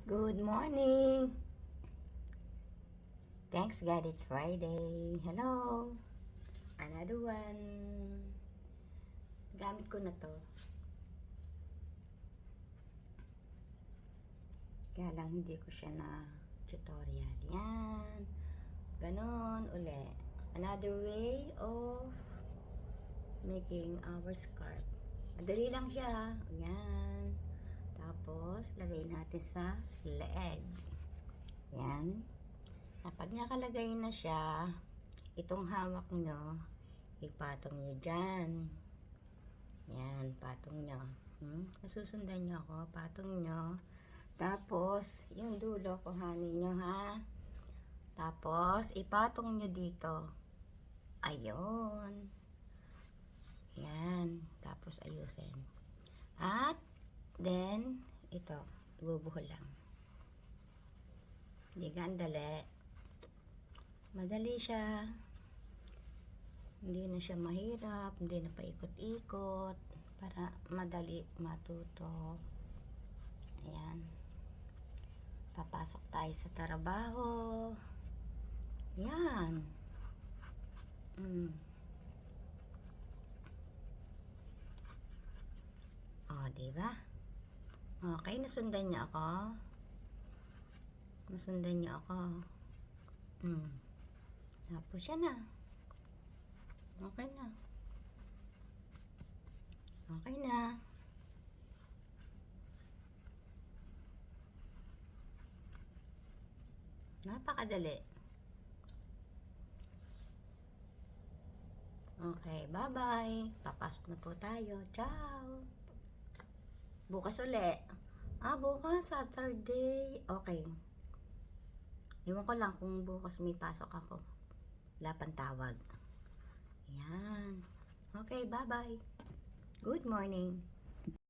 Good morning! Thanks God it's Friday. Hello! Another one. Gamit ko na to. Kaya lang hindi ko siya na tutorial. Yan. Ganon uli. Another way of making our scarf. Madali lang siya. Yan. Tapos, lagay natin sa leg. Yan. Kapag nakalagay na siya, itong hawak nyo, ipatong nyo dyan. Yan, patong nyo. Nasusundan nyo ako, patong nyo. Tapos, yung dulo, kuhanin nyo ha. Tapos, ipatong nyo dito. Ayun. Yan. Tapos, ayusin. At, then, ito, ibubuhol lang. Hindi gandali. Madali siya. Hindi na siya mahirap, hindi na paikot-ikot para madali matuto. Ayan. Papasok tayo sa trabaho. Yan. Oh, diba? Okay, nasundan niyo ako. Nasundan niyo ako. Tapos yan na. Okay na. Okay na. Napakadali. Okay, bye-bye. Papasok na po tayo. Ciao. Bukas uli. Bukas Saturday. Okay. Iwan ko lang kung bukas may pasok ako. Wala pang tawag. Ayan. Okay, bye-bye. Good morning.